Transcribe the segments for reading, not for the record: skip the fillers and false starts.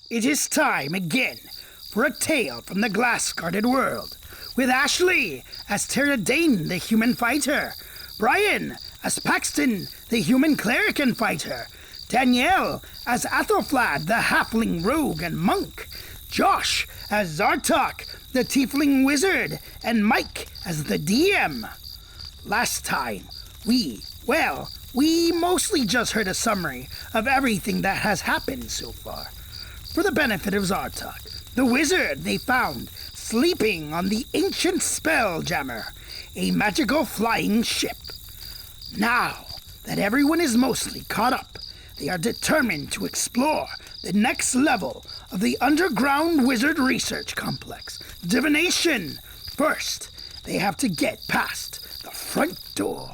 It is time again for a tale from the glass-guarded world, with Ashley as Tara Dane, the human fighter, Brian as Paxton, the human cleric and fighter, Danielle as Athelflad, the halfling rogue and monk, Josh as Zartok, the tiefling wizard, and Mike as the DM. Last time, we mostly just heard a summary of everything that has happened so far. For the benefit of Zartok, the wizard they found sleeping on the ancient Spelljammer, a magical flying ship. Now that everyone is mostly caught up, they are determined to explore the next level of the underground wizard research complex, Divination. First, they have to get past the front door.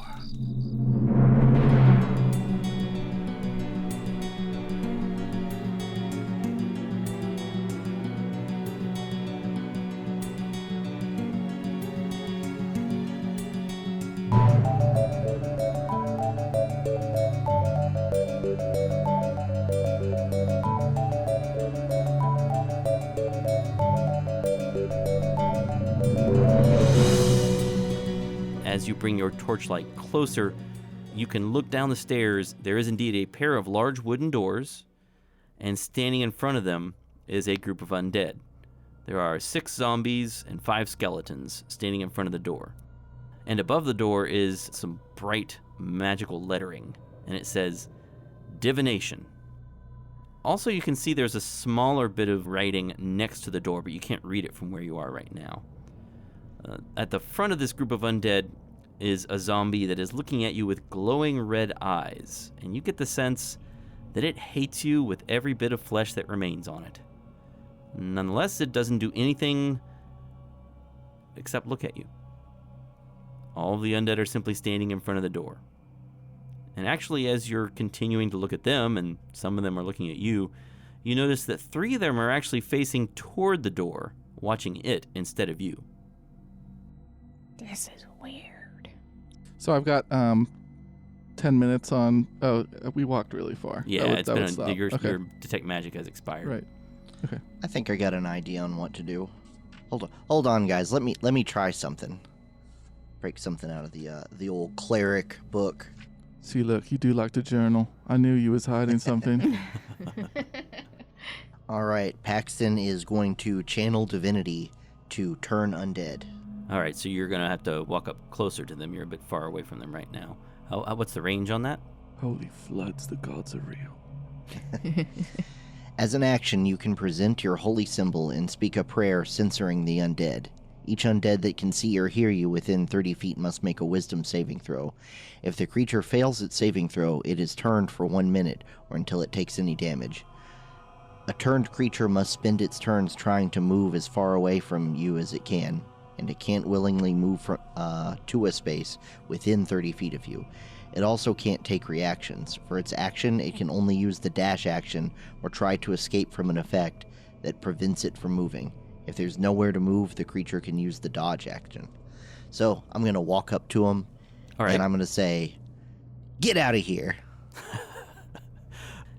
As you bring your torchlight closer, you can look down the stairs. There is indeed a pair of large wooden doors, and standing in front of them is a group of undead. There are 6 zombies and 5 skeletons standing in front of the door. And above the door is some bright magical lettering, and it says, Divination. Also, you can see there's a smaller bit of writing next to the door, but you can't read it from where you are right now. At the front of this group of undead is a zombie that is looking at you with glowing red eyes, and you get the sense that it hates you with every bit of flesh that remains on it. Nonetheless, it doesn't do anything except look at you. All of the undead are simply standing in front of the door. And actually, as you're continuing to look at them, and some of them are looking at you, you notice that 3 of them are actually facing toward the door, watching it instead of you. This is weird. So I've got 10 minutes on... Oh, we walked really far. Yeah, your detect magic has expired. Right. Okay. I think I got an idea on what to do. Hold on, guys. Let me try something. Break something out of the old cleric book. See, look, you do like to journal. I knew you was hiding something. All right, Paxton is going to channel divinity to turn undead. All right, so you're going to have to walk up closer to them. You're a bit far away from them right now. What's the range on that? Holy floods, the gods are real. As an action, you can present your holy symbol and speak a prayer censoring the undead. Each undead that can see or hear you within 30 feet must make a wisdom saving throw. If the creature fails its saving throw, it is turned for 1 minute or until it takes any damage. A turned creature must spend its turns trying to move as far away from you as it can, and it can't willingly move to a space within 30 feet of you. It also can't take reactions. For its action, it can only use the dash action or try to escape from an effect that prevents it from moving. If there's nowhere to move, the creature can use the dodge action. So I'm going to walk up to him, and I'm going to say, "Get out of here."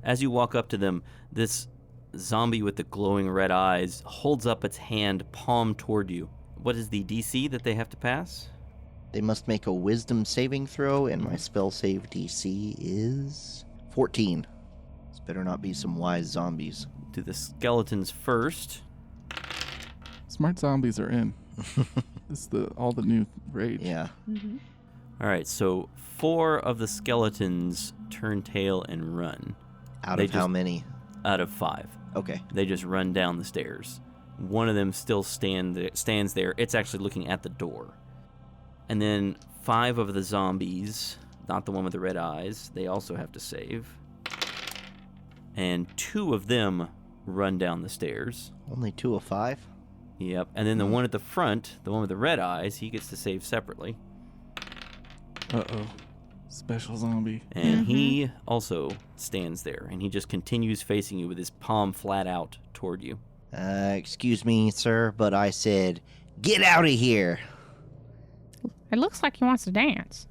As you walk up to them, this zombie with the glowing red eyes holds up its hand palm toward you. What is the DC that they have to pass? They must make a wisdom saving throw, and my spell save DC is 14. This better not be some wise zombies. Do the skeletons first. Smart zombies are in. It's all the new rage. Yeah. Mm-hmm. All right, so 4 of the skeletons turn tail and run. Out of how many? Out of 5. Okay. They just run down the stairs. One of them still stands there. It's actually looking at the door. And then 5 of the zombies, not the one with the red eyes, they also have to save. And 2 of them run down the stairs. Only 2 of 5? Yep. And then the one at the front, the one with the red eyes, he gets to save separately. Uh-oh. Special zombie. And he also stands there, and he just continues facing you with his palm flat out toward you. Excuse me, sir, but I said, "Get out of here." It looks like he wants to dance.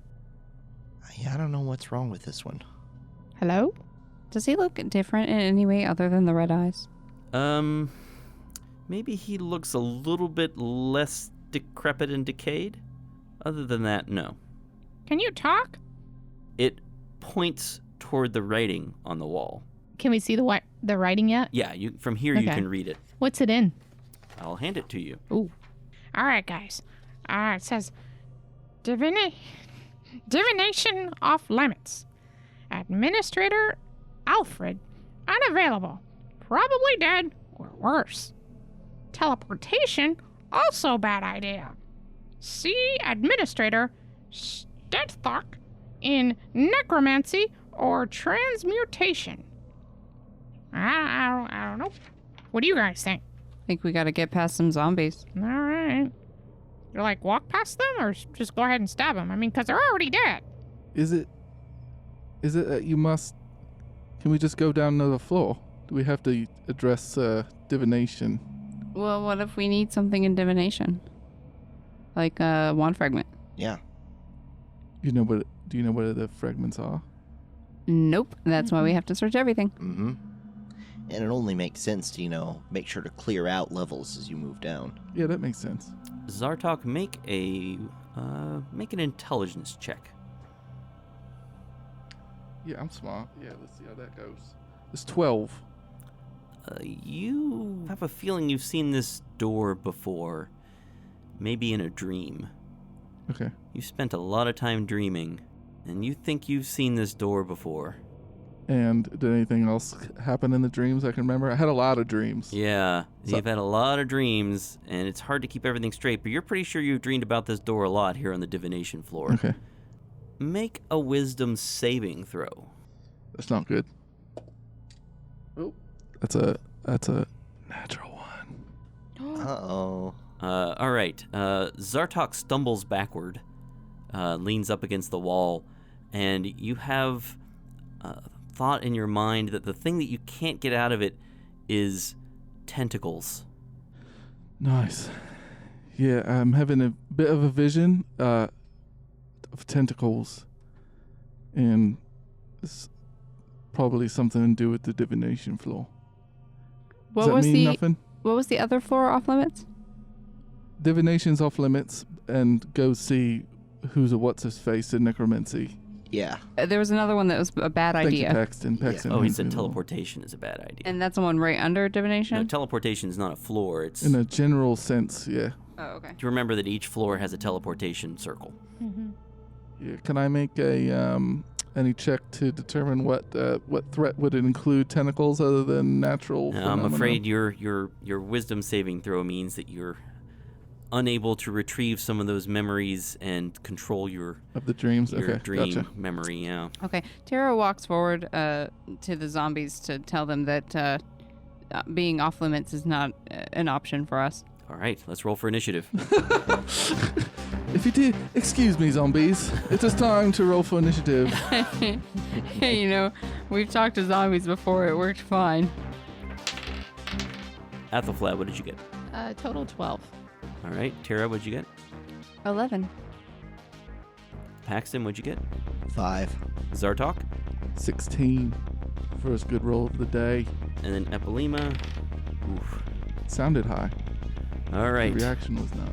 I don't know what's wrong with this one. Hello? Does he look different in any way other than the red eyes? Maybe he looks a little bit less decrepit and decayed. Other than that, no. Can you talk? It points toward the writing on the wall. Can we see the writing yet? Yeah, from here you Okay. can read it. What's it in? I'll hand it to you. Ooh. All right, guys. It says Divination off limits. Administrator Alfred unavailable. Probably dead or worse. Teleportation also bad idea. See Administrator Stethok in necromancy or transmutation. I don't know. What do you guys think? I think we gotta get past some zombies. All right. You're like, walk past them or just go ahead and stab them? I mean, because they're already dead. Is it that you must... Can we just go down another floor? Do we have to address divination? Well, what if we need something in divination? Like a wand fragment? Yeah. Do you know what the fragments are? Nope. That's why we have to search everything. Mm-hmm. And it only makes sense to, make sure to clear out levels as you move down. Yeah, that makes sense. Zartok, make an intelligence check. Yeah, I'm smart. Yeah, let's see how that goes. It's 12. You have a feeling you've seen this door before, maybe in a dream. Okay. You spent a lot of time dreaming, and you think you've seen this door before. And did anything else happen in the dreams I can remember? I had a lot of dreams. Yeah, So- you've had a lot of dreams, and it's hard to keep everything straight, but you're pretty sure you've dreamed about this door a lot here on the divination floor. Okay. Make a wisdom saving throw. That's not good. Oh. That's a natural one. Uh-oh. All right. Zartok stumbles backward, leans up against the wall, and you have thought in your mind that the thing that you can't get out of it is tentacles. Nice. Yeah, I'm having a bit of a vision of tentacles, and it's probably something to do with the divination floor. Does that mean nothing? What was the other floor off limits? Divination's off limits, and go see who's a what's-his-face in necromancy. Yeah. There was another one that was a bad Thank you, idea. Paxton. Paxton. Oh, he hands said me the teleportation is a bad idea. And that's the one right under divination? No, teleportation is not a floor. It's. In a general sense, yeah. Oh, okay. Do you remember that each floor has a teleportation circle? Yeah. Can I make a any check to determine what threat would it include tentacles other than natural? I'm phenomena? afraid your wisdom saving throw means that you're unable to retrieve some of those memories and control your of the dreams. Okay, dream gotcha. memory. Yeah. Okay. Tara walks forward to the zombies to tell them that being off limits is not an option for us. All right, let's roll for initiative. If you did, excuse me, zombies. It is time to roll for initiative. Hey, we've talked to zombies before. It worked fine. Athelflav, what did you get? Total 12. All right, Tara, what'd you get? 11. Paxton, what'd you get? 5. Zartok, 16. First good roll of the day. and then Epilema. Oof. Sounded high. All right. The reaction was not.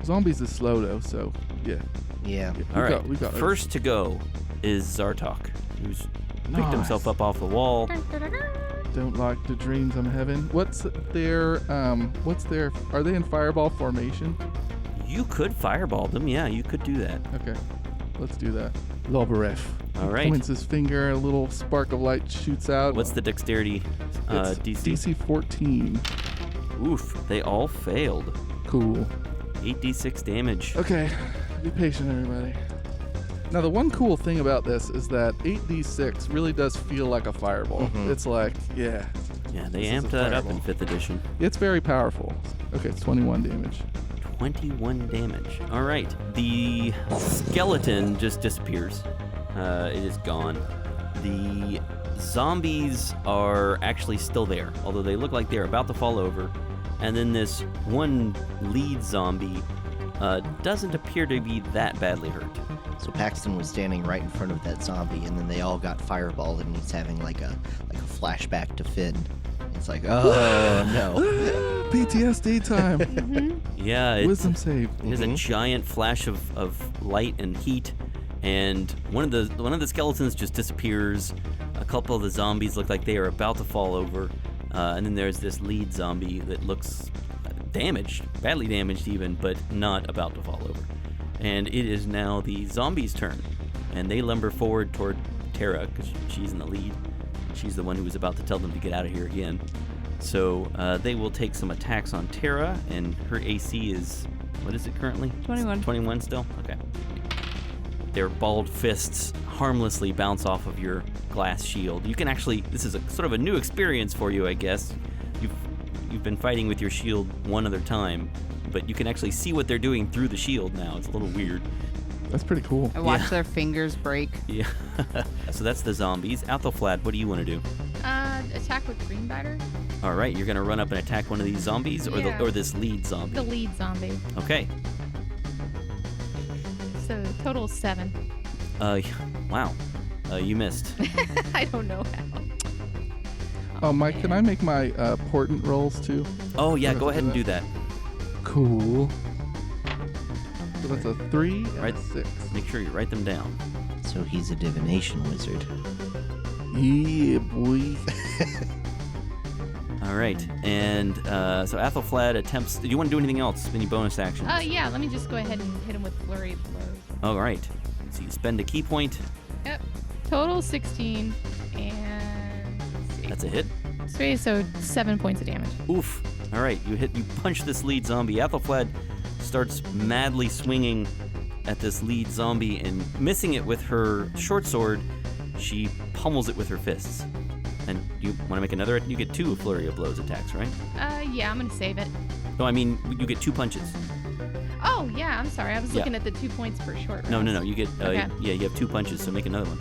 Zombies is slow though, so yeah. Yeah. All right. We got First to go is Zartok, who's picked himself up off the wall. Don't like the dreams I'm having. What's their? Are they in fireball formation? You could fireball them. Yeah, you could do that. Okay, let's do that. Lobaref. All right. Points his finger, a little spark of light shoots out. What's the dexterity It's DC? DC 14. Oof, they all failed. Cool. 8d6 damage. Okay, be patient, everybody. Now, the one cool thing about this is that 8d6 really does feel like a fireball. Mhm. It's like, yeah, Yeah, they This is a amped that up in fireball. 5th edition. it's very powerful. Okay, it's 21 damage. 21 damage. All right. The skeleton just disappears. It is gone. The zombies are actually still there, although they look like they're about to fall over. And then this one lead zombie doesn't appear to be that badly hurt. So Paxton was standing right in front of that zombie, and then they all got fireballed, and he's having like a flashback to Finn. It's like, oh no. PTSD time. Yeah, it's, Wisdom save. there's a giant flash of light and heat, and one of the skeletons just disappears. A couple of the zombies look like they are about to fall over, and then there's this lead zombie that looks damaged, badly damaged even, but not about to fall over. And it is now the zombies' turn, and they lumber forward toward Tara because she's in the lead. She's the one who was about to tell them to get out of here again. So they will take some attacks on Tara, and her AC is, what is it currently? 21. 21 still? Okay. Their balled fists harmlessly bounce off of your glass shield. You can actually, this is a sort of a new experience for you, I guess. You've been fighting with your shield one other time, but you can actually see what they're doing through the shield now. It's a little weird. That's pretty cool. I watch their fingers break. Yeah. So that's the zombies. Athelflaed, what do you want to do? Attack with Green Biter. All right, you're going to run up and attack one of these zombies or Yeah. or this lead zombie? The lead zombie. Okay. So total 7. Wow. You missed. I don't know how. Oh, Mike, can I make my portent rolls too? Oh, yeah, go ahead and do that. Cool. So that's a 3 and Right. a 6. Make sure you write them down. So he's a divination wizard. Yeah, boy. All right, and so Athelflaed attempts. Do you want to do anything else? Any bonus actions? Yeah, let me just go ahead and hit him with Flurry of Blows. All right. So you spend a key point. Yep. Total 16, and let's see. That's a hit. So 7 points of damage. Oof. All right, you punch this lead zombie. Athelflaed starts madly swinging at this lead zombie and missing it with her short sword. She pummels it with her fists. And you want to make another? You get 2 flurry of blows attacks, right? Yeah, I'm gonna save it. No, I mean you get 2 punches. Oh, yeah, I'm sorry. I was Yeah. looking at the 2 points per short. No. rounds. You get Okay. yeah. You have 2 punches, so make another one.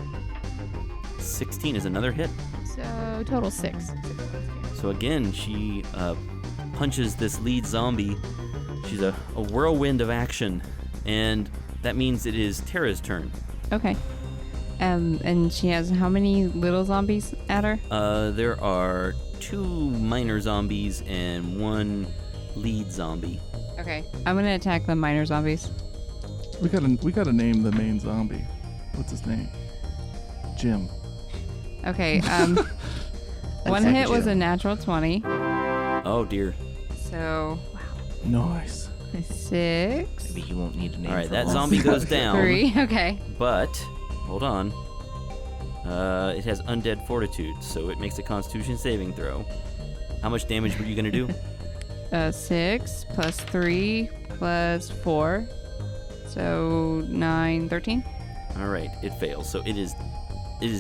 16 is another hit. So total 6. 6 points of damage. So again, she punches this lead zombie. She's a whirlwind of action, and that means it is Tara's turn. Okay. And she has how many little zombies at her? There are 2 minor zombies and 1 lead zombie. Okay. I'm gonna attack the minor zombies. We gotta name the main zombie. What's his name? Jim. Okay. One Attack hit was Jim. a natural 20. Oh dear. So Nice. 6. Maybe he won't need a name. All right, for that long. zombie goes down. 3. Okay. But hold on. It has undead fortitude, so it makes a Constitution saving throw. How much damage were you gonna do? 6 plus 3 plus 4. So 9, 13. All right, it fails. So it is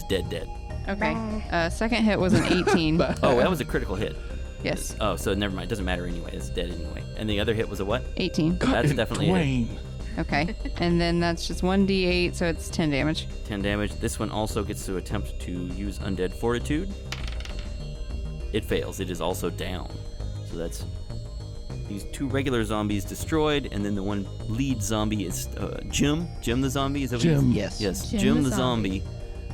dead. Okay. Second hit was an 18. Oh, that was a critical hit. Yes. Oh, so never mind. Doesn't matter anyway. It's dead anyway. And the other hit was a what? 18. That's definitely a hit. Dwayne. Okay. And then that's just 1d8, so it's 10 damage. 10 damage. This one also gets to attempt to use undead fortitude. It fails. It is also down. So that's these 2 regular zombies destroyed, and then the one lead zombie is Jim. Jim the zombie, is that what he is? Jim. Yes. Yes, Jim Jim the the zombie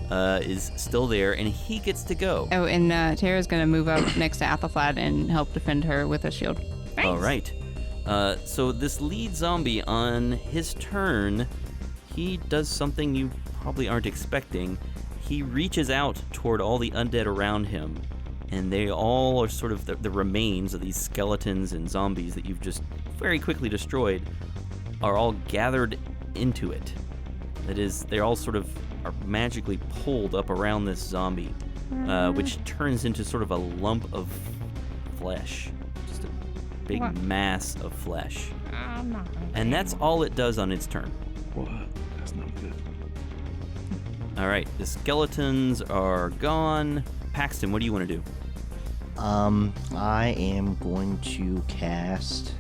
is still there, and he gets to go. Oh, and Tara's going to move up next to Athelflaed and help defend her with a shield. All right. So this lead zombie, on his turn, he does something you probably aren't expecting. He reaches out toward all the undead around him, and they all are sort of the remains of these skeletons and zombies that you've just very quickly destroyed are all gathered into it. That is, they all sort of are magically pulled up around this zombie, which turns into sort of a lump of flesh. Just a big What? mass of flesh. I'm not gonna And that's all it does on its turn. What? That's not good. All right, the skeletons are gone. Paxton, what do you want to do? I am going to cast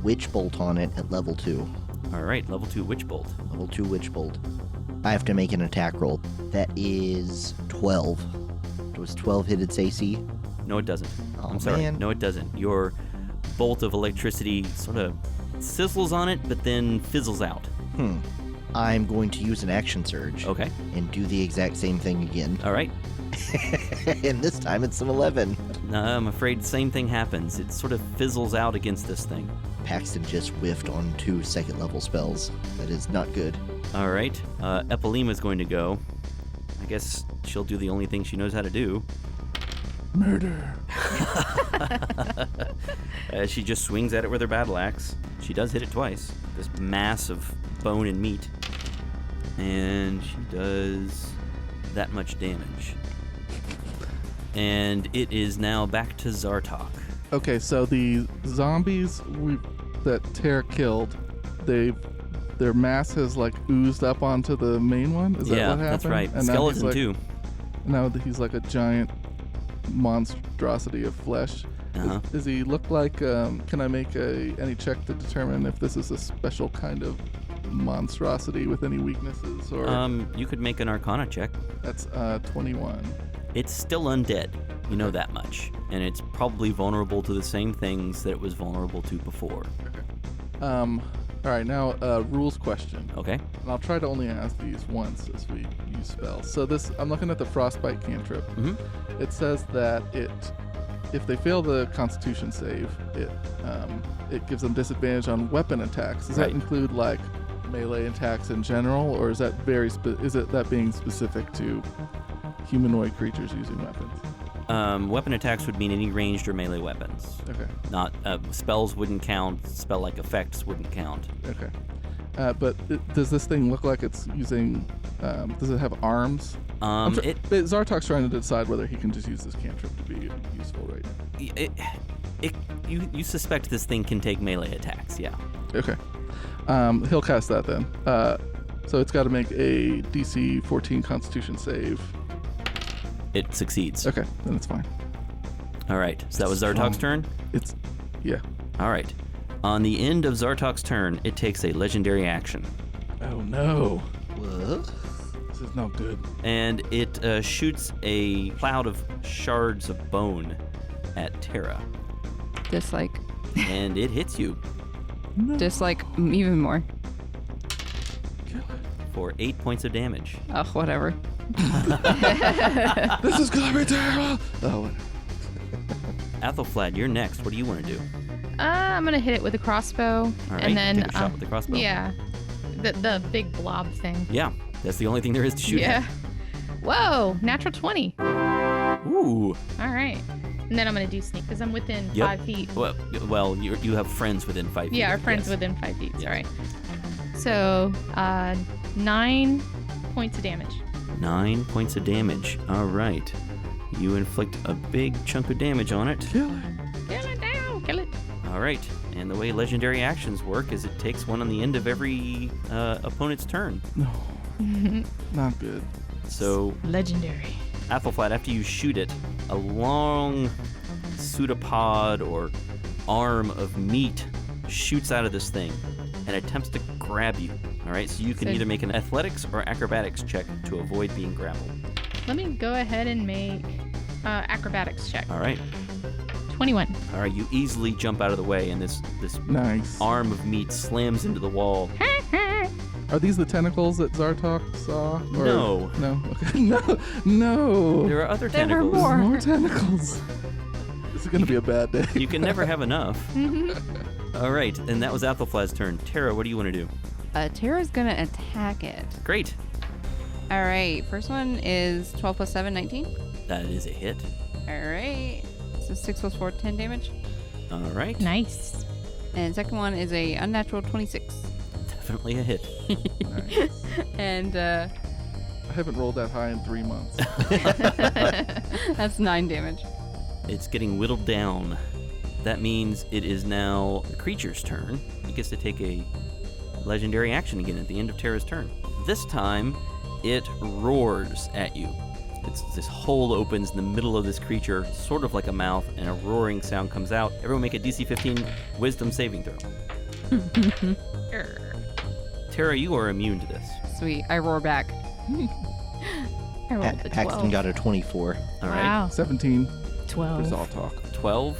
Witch Bolt on it at level 2. All right, level 2 Witch Bolt. Level 2 Witch Bolt. I have to make an attack roll. That is 12. Does 12 hit its AC? No, it doesn't. Oh, I'm sorry. man. No, it doesn't. Your bolt of electricity sort of sizzles on it, but then fizzles out. I'm going to use an action surge Okay. and do the exact same thing again. All right. And this time it's an 11. No, I'm afraid the same thing happens. It sort of fizzles out against this thing. Paxton just whiffed on 2 second-level spells. That is not good. All right. Epilema's going to go. I guess she'll do the only thing she knows how to do. Murder. She just swings at it with her battle axe. She does hit it twice. This mass of bone and meat. And she does that much damage. And it is now back to Zartok. Okay, so the zombies that Tara killed, their mass has like oozed up onto the main one. Is that what happened? That's right. And Skeleton too. Now he's like a giant monstrosity of flesh. Uh-huh. Does he look like? Can I make any check to determine if this is a special kind of monstrosity with any weaknesses? Or You could make an Arcana check. that's 21. It's still undead. You know that much. And it's probably vulnerable to the same things that it was vulnerable to before. All right, now rules question. Okay? And I'll try to only ask these once as we use spells. So I'm looking at the frostbite cantrip. Mhm. It says that if they fail the Constitution save, it gives them disadvantage on weapon attacks. Does that Right. include like melee attacks in general, or is that is it that being specific to humanoid creatures using weapons? Weapon attacks would mean any ranged or melee weapons. Okay. Not spells wouldn't count. Spell-like effects wouldn't count. Okay. But does this thing look like it's using? Does it have arms? Zartok's trying to decide whether he can just use this cantrip to be useful right now. You suspect this thing can take melee attacks, yeah. Okay. He'll cast that then. So it's got to make a DC 14 Constitution save. It succeeds. Okay, then it's fine. All right, so that was Zartok's turn? Yeah. All right. On the end of Zartok's turn, it takes a legendary action. Oh no. What? This is not good. And it shoots a cloud of shards of bone at Tara. Dislike. And it hits you No. Dislike even more. Kill it. for 8 points of damage. Oh, whatever. This is gonna be terrible. Oh, whatever. Athelflaed, you're next. What do you want to do? I'm gonna hit it with a crossbow, All right, and then take a shot with the crossbow. yeah, the big blob thing. Yeah, that's the only thing there is to shoot Yeah. Whoa, natural 20. at. Ooh. All right. And then I'm gonna do sneak because I'm within Yep. 5 feet. Well, you have friends within 5 feet. Yeah, our friends yes. within 5 feet. Yes. All right. So 9 points of damage. 9 points of damage. All right. You inflict a big chunk of damage on it. Kill it. Kill it down. Kill it. All right. And the way legendary actions work is it takes one on the end of every opponent's turn. No. Not good. So, Legendary. Athelflaed, after you shoot it, a long pseudopod or arm of meat shoots out of this thing and attempts to grab you. All right, so you can So- either make an athletics or acrobatics check to avoid being grappled. Let me go ahead and make acrobatics check. All right. 21. All right, you easily jump out of the way, and this Nice. arm of meat slams into the wall. Are these the tentacles that Zartok saw? Or- No. No. Okay. No. No. There are other There are tentacles. more. More tentacles. This is gonna be a bad day. You can never have enough. All right, and that was Athelflaed's turn. Tara, what do you want to do? Tara's gonna attack it. Great. All right. First one is 12 plus 7, 19. That is a hit. All right. So 6 plus 4, 10 damage. All right. Nice. And second one is a unnatural 26. Definitely a hit. Nice. And I haven't rolled that high in 3 months. that's 9 damage. It's getting whittled down. That means it is now the creature's turn. He gets to take a legendary action again at the end of Tara's turn. This time, it roars at you. This hole opens in the middle of this creature, sort of like a mouth, and a roaring sound comes out. Everyone make a DC 15 Wisdom saving throw. Tara, you are immune to this. Sweet. I roar back. I rolled the 12. Paxton got a 24. All right. Wow. 17 for 12. Zartok. 12.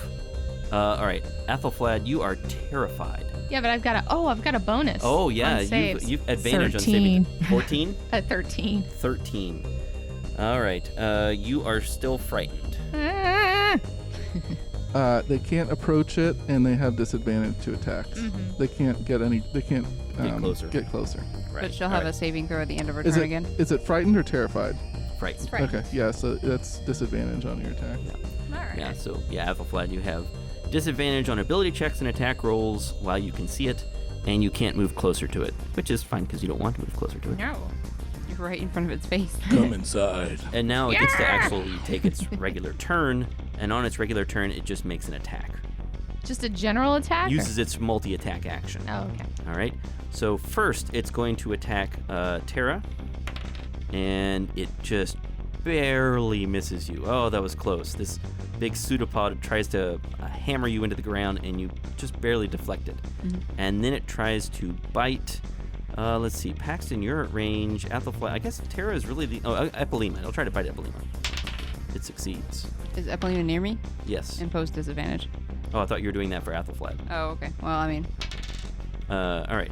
All right. Athelflaed, you are terrified. Yeah, but I've got a bonus. Oh, yeah. on saves. You've advantage 13. on saving. 14? At 13. 13. All right. You are still frightened. They can't approach it, and they have disadvantage to attacks. They can't get any. They can't Get closer. Right. But she'll All have right. a saving throw at the end of her Is turn it again. is it frightened or terrified? Frightened. Right. Okay, yeah, so that's disadvantage on your attack. All right. Yeah, so, Athelflaed, you have disadvantage on ability checks and attack rolls while you can see it, and you can't move closer to it, which is fine because you don't want to move closer to it. No. You're right in front of its face. Come inside. And now it gets to actually take its regular turn, and on its regular turn, it just makes an attack. Just a general attack? Uses its multi-attack action. Oh, okay. All right. So first, it's going to attack Terra, and it just barely misses you. Oh, that was close. This big pseudopod tries to hammer you into the ground, and you just barely deflect it. And then it tries to bite. Let's see. Paxton, you're at range. Athelflaed. I guess Terra is really the. Oh, Epilema. It'll try to bite Epilema. It succeeds. Is Epelina near me? Yes. Impose disadvantage. Oh, I thought you were doing that for Athelflaed. Oh, okay. Well, I mean, All right.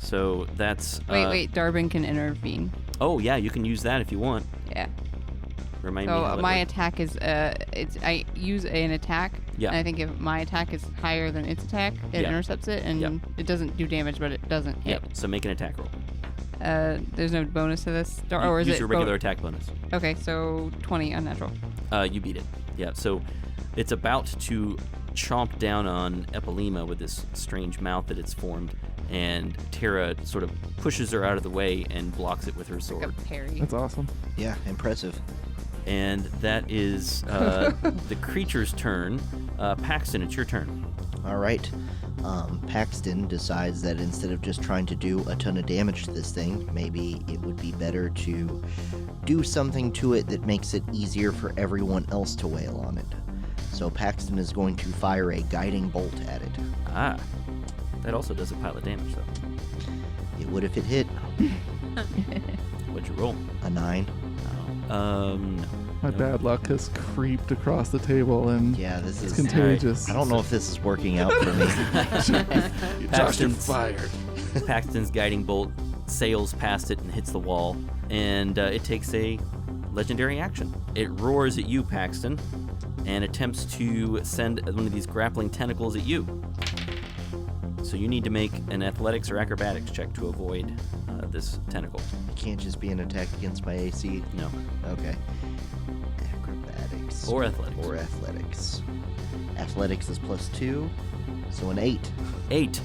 So that's. wait. Darbin can intervene. Oh, yeah. You can use that if you want. Yeah. Remind me. How So that my works. attack is I use an attack. Yeah. And I think if my attack is higher than its attack, it Yeah. intercepts it, and Yep. it doesn't do damage, but it doesn't hit. Yep. So make an attack roll. There's no bonus to this, or is Use it your regular attack bonus. Okay, so 20 unnatural. You beat it. Yeah. So it's about to chomp down on Epilema with this strange mouth that it's formed, and Terra sort of pushes her out of the way and blocks it with her Like sword. a parry. That's awesome. Yeah, impressive. And that is the creature's turn. Paxton, it's your turn. All right. Paxton decides that instead of just trying to do a ton of damage to this thing, maybe it would be better to do something to it that makes it easier for everyone else to wail on it. So Paxton is going to fire a guiding bolt at it. Ah. That also does a pile of damage, though. It would if it hit What'd you roll? a 9. No. My bad luck has creeped across the table, and Yeah, this it's is. contagious. I don't know if this is working out for me. Josh, you're Paxton's- fired. Paxton's guiding bolt sails past it and hits the wall, and it takes a legendary action. It roars at you, Paxton, and attempts to send one of these grappling tentacles at you. So you need to make an athletics or acrobatics check to avoid this tentacle. It can't just be an attack against my AC. No. Okay. Acrobatics. Or athletics. Or athletics. Athletics is +2, so an 8. 8.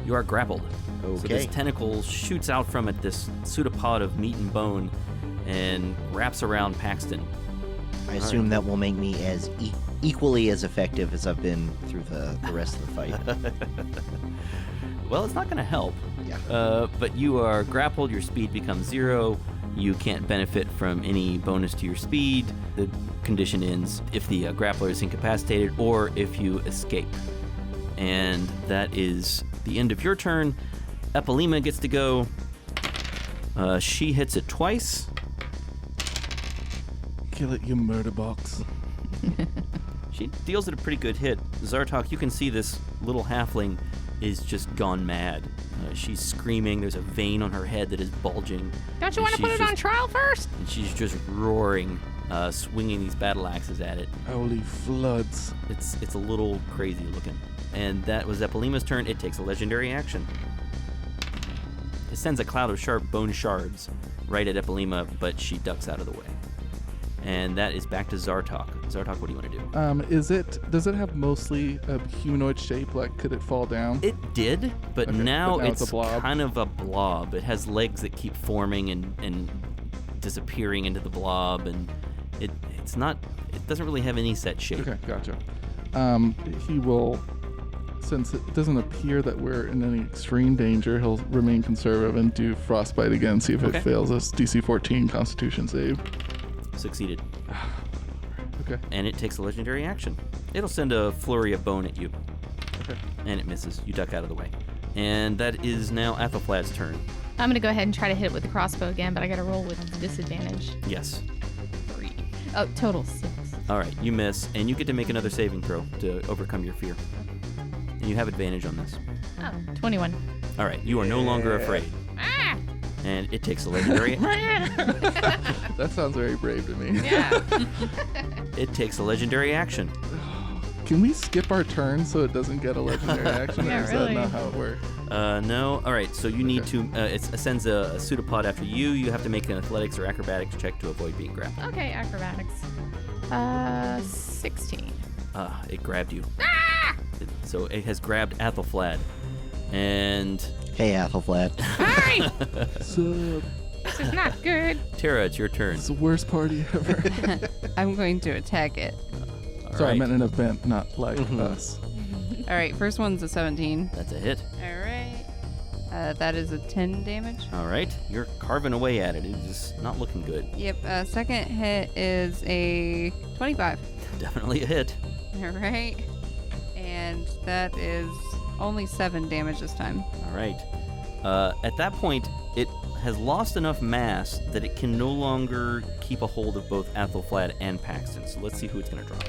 You are grappled. So this Okay. tentacle shoots out from it, this pseudopod of meat and bone, and wraps around Paxton. I assume that will make me as equally as effective as I've been through the rest of the fight. Well, it's not going to help. Yeah. But you are grappled, your speed becomes 0. You can't benefit from any bonus to your speed. The condition ends if the grappler is incapacitated or if you escape. And that is the end of your turn. Epilema gets to go. She hits it twice. Kill it, you murder box. She deals it a pretty good hit. Zartok, you can see this little halfling is just gone mad. She's screaming. There's a vein on her head that is bulging. Don't you And want to put she's it on just- trial first? And she's just roaring, swinging these battle axes at it. Holy floods. It's a little crazy looking. And that was Epilema's turn. It takes a legendary action. It sends a cloud of sharp bone shards right at Epilema, but she ducks out of the way. And that is back to Zartok. Zartok, what do you want to do? Does it have mostly a humanoid shape? Like, could it fall down? It did, but Okay, now, but now it's it's a blob. kind of a blob. It has legs that keep forming and disappearing into the blob, and it doesn't really have any set shape. Okay, gotcha. He will, since it doesn't appear that we're in any extreme danger, he'll remain conservative and do frostbite again, see if Okay. it fails us. DC 14 Constitution save. Succeeded. Okay. And it takes a legendary action. It'll send a flurry of bone at you. Okay. And it misses. You duck out of the way. And that is now Athelflaed's turn. I'm going to go ahead and try to hit it with the crossbow again, but I got to roll with disadvantage. Yes. 3. Oh, total 6. All right, you miss, and you get to make another saving throw to overcome your fear. And you have advantage on this. Oh, 21. All right, you are no longer afraid. Ah! And it takes a legendary. That sounds very brave to me. Yeah. It takes a legendary action. Can we skip our turn so it doesn't get a legendary action? Yeah, or is really. that not how it works? No. All right, so you need to. It sends a pseudopod after you. You have to make an athletics or acrobatics check to avoid being grabbed. Okay, acrobatics. 16. It grabbed you. So it has grabbed Athelflad. And Hey, Athelflad. Hi! So, This is not good. Tara, it's your turn. it's the worst party ever. I'm going to attack it. All Sorry, I right. meant an event, not like us. All right, first one's a 17. That's a hit. All right. That is a 10 damage. All right, you're carving away at it. It's just not looking good. Yep. Second hit is a 25. Definitely a hit. All right. And that is only 7 damage this time. All right. At that point, it has lost enough mass that it can no longer keep a hold of both Athelflad and Paxton. So let's see who it's going to drop.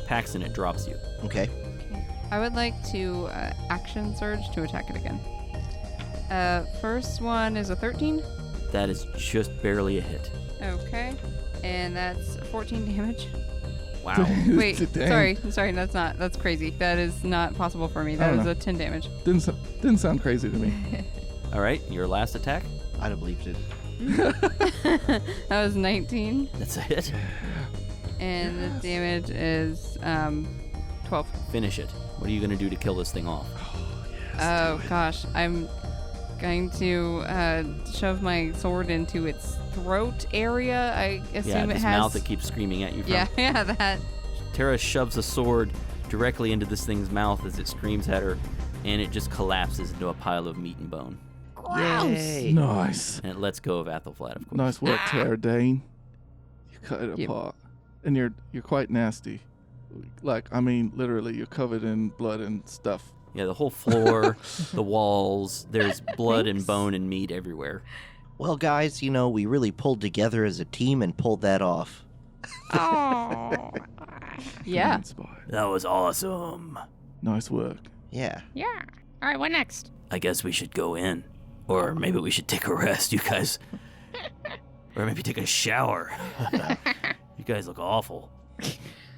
Paxton, it drops you. Okay. I would like to action surge to attack it again. First one is a 13. That is just barely a hit. Okay. And that's 14 damage. Wow. Wait, Dang. sorry, that's crazy. That is not possible for me. I That don't is know. a 10 damage. Didn't sound crazy to me. All right, your last attack. I'd have believed it. That was 19, That's a hit. and the damage is 12. Finish it. What are you going to do to kill this thing off? Oh gosh, I'm going to shove my sword into its throat area. I assume Yeah, it this has. mouth that keeps screaming at you from. Yeah, that. Tara shoves a sword directly into this thing's mouth as it screams at her, and it just collapses into a pile of meat and bone. Yay. Nice. And it lets go of Athelflad, of course. Nice work, Tara Dane. You cut it Yep. apart. And you're quite nasty. Like, I mean, literally, you're covered in blood and stuff. Yeah, the whole floor, the walls, there's blood and Thanks. bone and meat everywhere. Well, guys, we really pulled together as a team and pulled that off. Oh. Yeah. Inspired. That was awesome. Nice work. Yeah. Yeah. All right, what next? I guess we should go in. Or maybe we should take a rest, you guys. Or maybe take a shower. You guys look awful.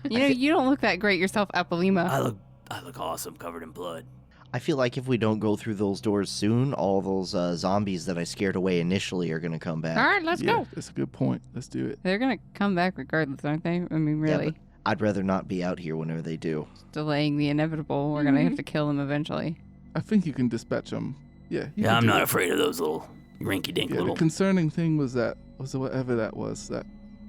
You don't look that great yourself, Apollima. I look awesome, covered in blood. I feel like if we don't go through those doors soon, all those zombies that I scared away initially are going to come back. All right, let's yeah, go. that's a good point. Let's do it. They're gonna come back regardless, aren't they? I mean, Yeah, really. but I'd rather not be out here whenever they do. Delaying the inevitable. We're gonna have to kill them eventually. I think you can dispatch them. Yeah. you Yeah, can I'm do not it. afraid of those little rinky-dink Yeah, little... the concerning thing was whatever that was, that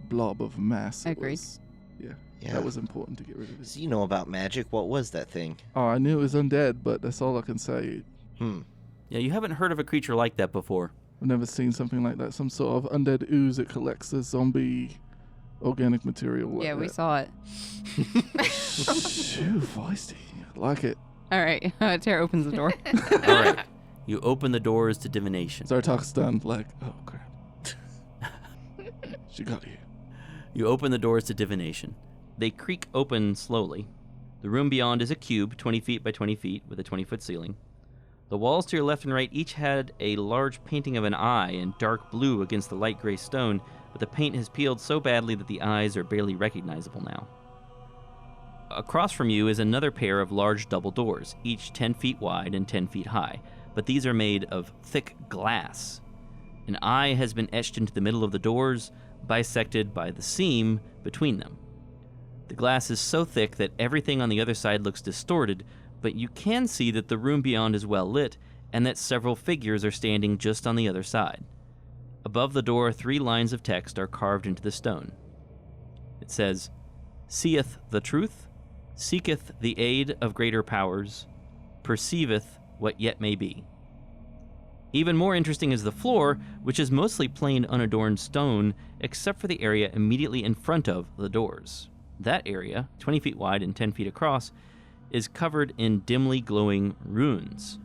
blob of mass. it Agreed. was- Yeah. That was important to get rid of it. So you know about magic. What was that thing? Oh, I knew it was undead, but that's all I can say. Yeah, you haven't heard of a creature like that before. I've never seen something like that. Some sort of undead ooze that collects the zombie organic material. Like Yeah, we that. saw it. Shoo, feisty. I like it. All right. Tara opens the door. All right. You open the doors to divination. Zartak's stunned, like, oh crap. She got you. You open the doors to divination. They creak open slowly. The room beyond is a cube, 20 feet by 20 feet, with a 20-foot ceiling. The walls to your left and right each had a large painting of an eye in dark blue against the light gray stone, but the paint has peeled so badly that the eyes are barely recognizable now. Across from you is another pair of large double doors, each 10 feet wide and 10 feet high, but these are made of thick glass. An eye has been etched into the middle of the doors, bisected by the seam between them. The glass is so thick that everything on the other side looks distorted, but you can see that the room beyond is well lit, and that several figures are standing just on the other side. Above the door, 3 lines of text are carved into the stone. It says, "Seeth the truth, seeketh the aid of greater powers, perceiveth what yet may be." Even more interesting is the floor, which is mostly plain unadorned stone, except for the area immediately in front of the doors. That area, 20 feet wide and 10 feet across, is covered in dimly glowing runes.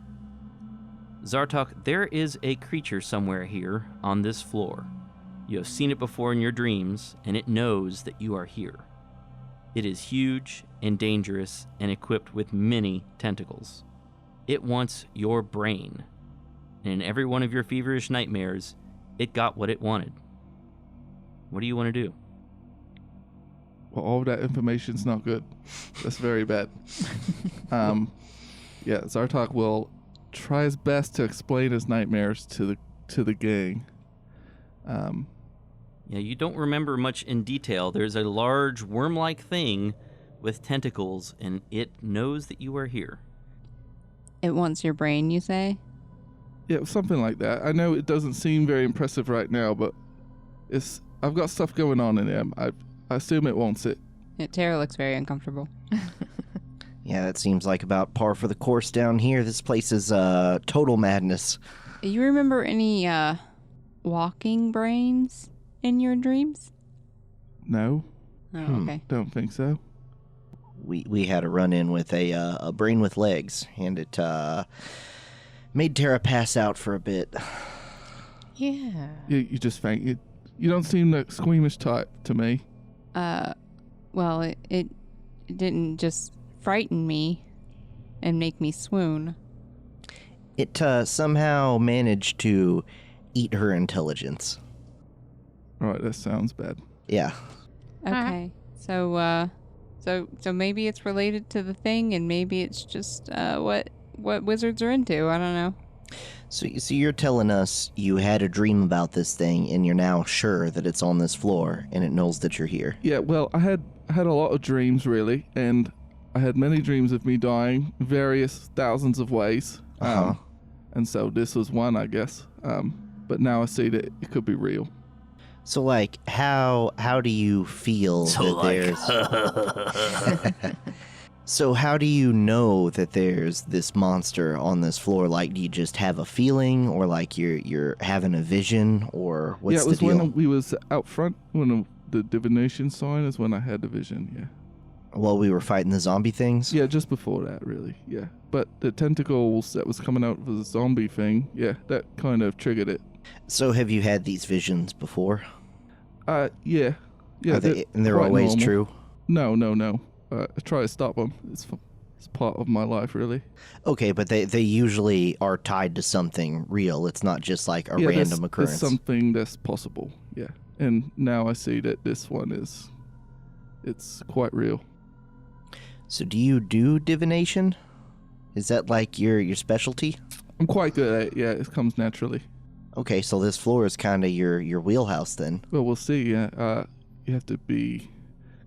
Zartok, there is a creature somewhere here on this floor. You have seen it before in your dreams, and it knows that you are here. It is huge and dangerous and equipped with many tentacles. It wants your brain. And in every one of your feverish nightmares, it got what it wanted. What do you want to do? Well, all that information's not good. That's very bad. Yeah, Zartok will try his best to explain his nightmares to the gang. Yeah, you don't remember much in detail. There's a large worm-like thing with tentacles, and it knows that you are here. It wants your brain, you say? Yeah, something like that. I know it doesn't seem very impressive right now, but I've got stuff going on in there. I assume it wants it. Yeah, Tara looks very uncomfortable. Yeah, that seems like about par for the course down here. This place is total madness. You remember any walking brains in your dreams? No, Oh, okay. don't think so. We had a run-in with a brain with legs, and it made Tara pass out for a bit. Yeah. You just faint. You don't seem the squeamish type to me. Well, it didn't just frighten me and make me swoon. It somehow managed to eat her intelligence. All right, that sounds bad. Yeah. Okay. So maybe it's related to the thing, and maybe it's just what wizards are into. I don't know. So you're telling us you had a dream about this thing, and you're now sure that it's on this floor, and it knows that you're here. Yeah, well, I had a lot of dreams, really, and I had many dreams of me dying various thousands of ways. Uh-huh. And so this was one, I guess. But now I see that it could be real. So, like, how do you feel that there's... So how do you know that there's this monster on this floor? Like, do you just have a feeling, or like you're having a vision, or what's yeah, it was the deal? when we was out front, when the divination sign is when I had the vision, yeah. While we were fighting the zombie things? Yeah, just before that, really, yeah. But the tentacles that was coming out of the zombie thing, yeah, that kind of triggered it. So have you had these visions before? Yeah. Are they, and they're quite always normal. true? No. I try to stop them. It's part of my life, really. Okay, but they usually are tied to something real. It's not just like a Yeah, random occurrence. It's something that's possible, yeah. And now I see that this one it's quite real. So do you do divination? Is that like your specialty? I'm quite good at it, yeah, it comes naturally. Okay, so this floor is kind of your wheelhouse then. Well, we'll see, yeah. You have to be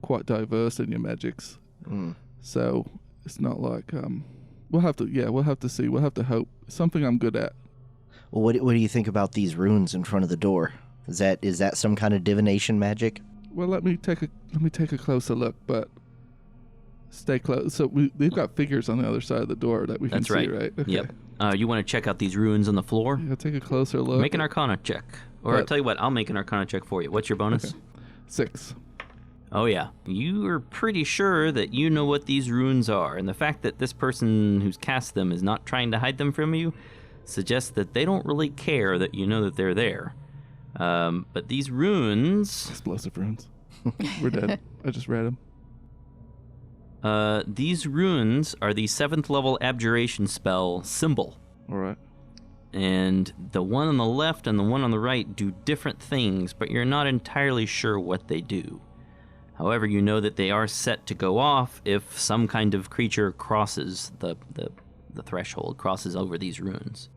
quite diverse in your magics. Mm. So it's not like we'll have to see. We'll have to hope. It's something I'm good at. Well, what do you think about these runes in front of the door? Is that some kind of divination magic? Well, let me take a closer look, but stay close. So they've got figures on the other side of the door that we can That's see, right. right? Okay. Yep. You want to check out these runes on the floor? Yeah, take a closer look. Make an Arcana check. Or I'll tell you what, I'll make an Arcana check for you. What's your bonus? Okay. 6. Oh yeah, you are pretty sure that you know what these runes are, and the fact that this person who's cast them is not trying to hide them from you suggests that they don't really care that you know that they're there. But these runes... Explosive runes. We're dead. I just read them. These runes are the 7th level abjuration spell symbol. All right. And the one on the left and the one on the right do different things, but you're not entirely sure what they do. However, you know that they are set to go off if some kind of creature crosses the threshold, crosses over these runes.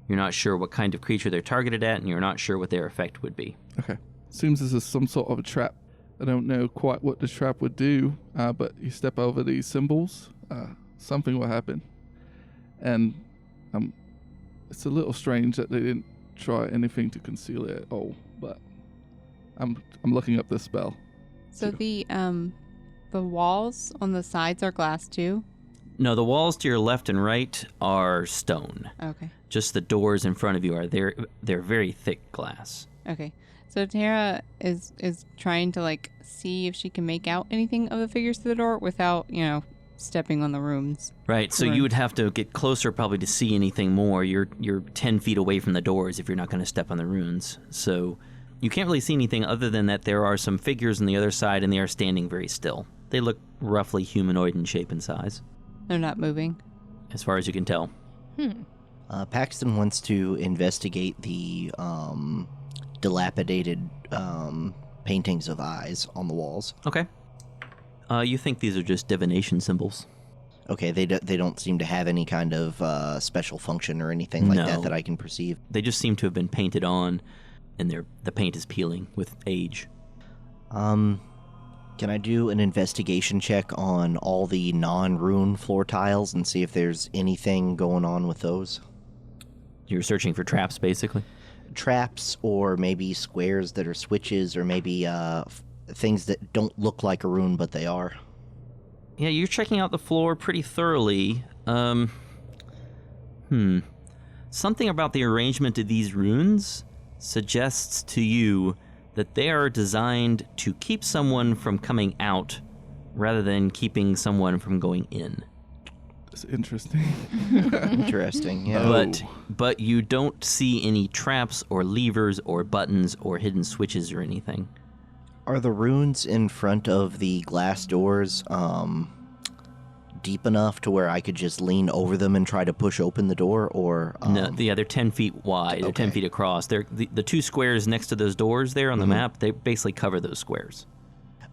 You're not sure what kind of creature they're targeted at, and you're not sure what their effect would be. Okay. Seems this is some sort of a trap. I don't know quite what the trap would do, but you step over these symbols, something will happen. And it's a little strange that they didn't try anything to conceal it at all, but I'm looking up this spell. So the walls on the sides are glass too? No, the walls to your left and right are stone. Okay. Just the doors in front of you they're very thick glass. Okay. So Tara is trying to like see if she can make out anything of the figures to the door without, stepping on the runes. Right, so you would have to get closer probably to see anything more. You're 10 feet away from the doors if you're not going to step on the runes. So you can't really see anything other than that there are some figures on the other side and they are standing very still. They look roughly humanoid in shape and size, They're not moving. as far as you can tell. Paxton wants to investigate the dilapidated paintings of eyes on the walls. Okay. You think these are just divination symbols? Okay, they don't seem to have any kind of special function or anything like No. that I can perceive. They just seem to have been painted on, and the paint is peeling with age. Can I do an investigation check on all the non-rune floor tiles and see if there's anything going on with those? You're searching for traps, basically? Traps, or maybe squares that are switches, or maybe things that don't look like a rune but they are. Yeah, you're checking out the floor pretty thoroughly. Something about the arrangement of these runes suggests to you that they are designed to keep someone from coming out rather than keeping someone from going in. It's interesting. Interesting, yeah. But you don't see any traps or levers or buttons or hidden switches or anything. Are the runes in front of the glass doors deep enough to where I could just lean over them and try to push open the door, or No, yeah, they're 10 feet wide. They're 10 Okay. feet across. They're the two squares next to those doors there on the map. They basically cover those squares.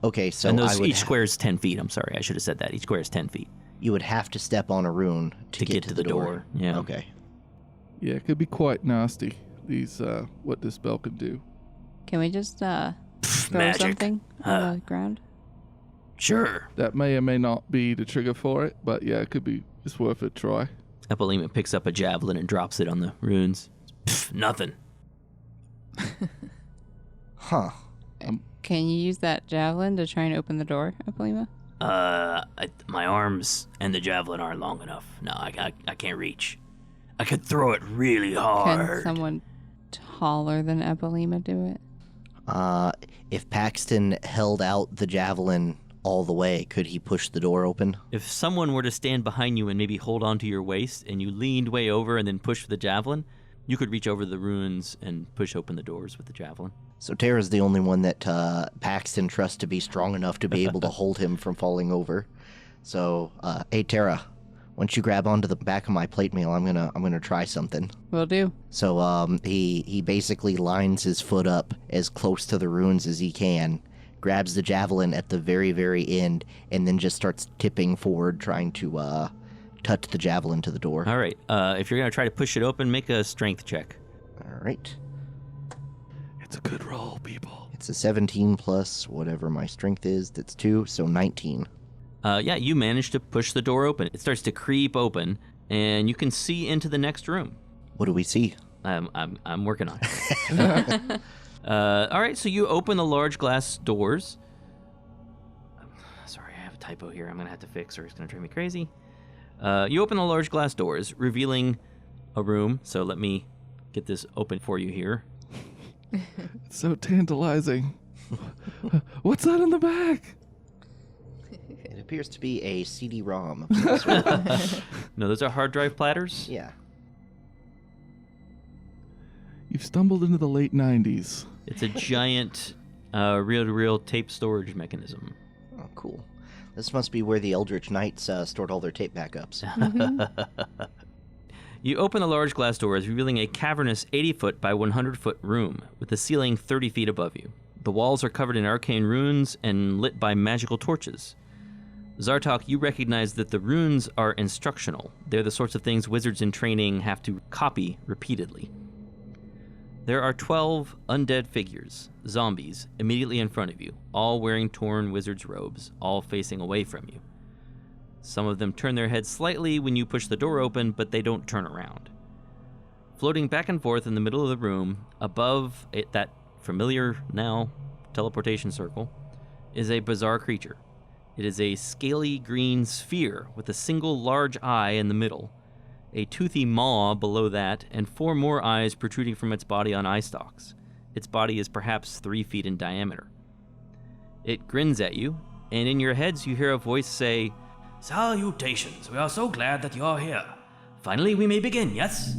Okay, so And I would each square is 10 feet. I'm sorry, I should have said that. Each square is 10 feet. you would have to step on a rune to get to the door. Yeah. Okay. Yeah, it could be quite nasty. These what this spell could do. Can we just throw magic. something on the ground? Sure. That may or may not be the trigger for it, but yeah, it could be. It's worth a try. Epilema picks up a javelin and drops it on the runes. Pff, nothing. Huh. Can you use that javelin to try and open the door, Epilema? My arms and the javelin aren't long enough. No, I can't reach. I could throw it really Can hard. someone taller than Epilema do it? If Paxton held out the javelin all the way, could he push the door open? If someone were to stand behind you and maybe hold onto your waist and you leaned way over and then push the javelin, you could reach over the runes and push open the doors with the javelin. So Tara's the only one that Paxton trusts to be strong enough to be able to hold him from falling over. So, hey Tara, once you grab onto the back of my plate mail, I'm gonna try something. Will do. So he basically lines his foot up as close to the runes as he can, grabs the javelin at the very, very end, and then just starts tipping forward, trying to touch the javelin to the door. All right. If you're going to try to push it open, make a strength check. All right. It's a good roll, people. It's a 17 plus whatever my strength is. That's 2, so 19. Yeah, you manage to push the door open. It starts to creep open, and you can see into the next room. What do we see? I'm working on it. All right, so you open the large glass doors. Sorry, I have a typo here. I'm going to have to fix, or it's going to drive me crazy. You open the large glass doors, revealing a room. So let me get this open for you here. It's so tantalizing. What's that in the back? It appears to be a CD-ROM. No, those are hard drive platters. Yeah. You've stumbled into the late 90s. It's a giant reel-to-reel tape storage mechanism. Oh, cool. This must be where the Eldritch Knights stored all their tape backups. You open the large glass doors, revealing a cavernous 80-foot by 100-foot room with the ceiling 30 feet above you. The walls are covered in arcane runes and lit by magical torches. Zartok, you recognize that the runes are instructional. They're the sorts of things wizards in training have to copy repeatedly. There are 12 undead figures, zombies, immediately in front of you, all wearing torn wizard's robes, all facing away from you. Some of them turn their heads slightly when you push the door open, but they don't turn around. Floating back and forth in the middle of the room, above that familiar now teleportation circle, is a bizarre creature. It is a scaly green sphere with a single large eye in the middle, a toothy maw below that, and 4 more eyes protruding from its body on eye stalks. Its body is perhaps 3 feet in diameter. It grins at you, and in your heads you hear a voice say, "Salutations, we are so glad that you are here. Finally, we may begin, yes?"